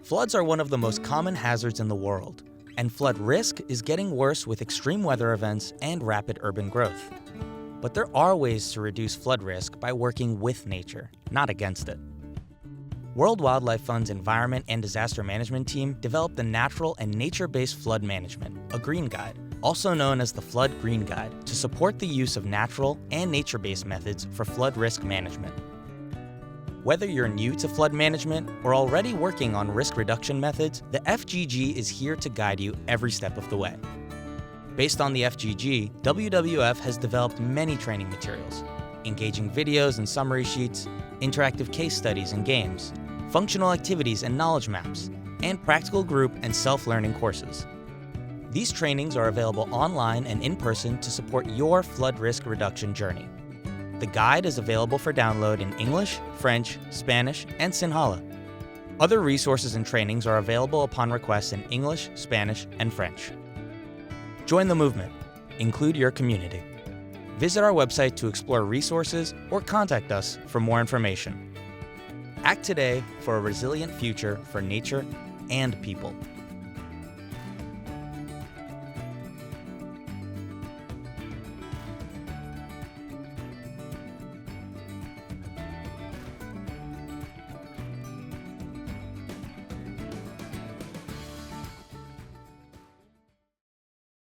Floods are one of the most common hazards in the world, and flood risk is getting worse with extreme weather events and rapid urban growth. But there are ways to reduce flood risk by working with nature, not against it. World Wildlife Fund's Environment and Disaster Management Team developed the Natural and Nature-Based Flood Management, a green guide, also known as the Flood Green Guide, to support the use of natural and nature-based methods for flood risk management. Whether you're new to flood management or already working on risk reduction methods, the FGG is here to guide you every step of the way. Based on the FGG, WWF has developed many training materials, engaging videos and summary sheets, interactive case studies and games, functional activities and knowledge maps, and practical group and self-learning courses. These trainings are available online and in person to support your flood risk reduction journey. The guide is available for download in English, French, Spanish, and Sinhala. Other resources and trainings are available upon request in English, Spanish, and French. Join the movement. Include your community. Visit our website to explore resources or contact us for more information. Act today for a resilient future for nature and people.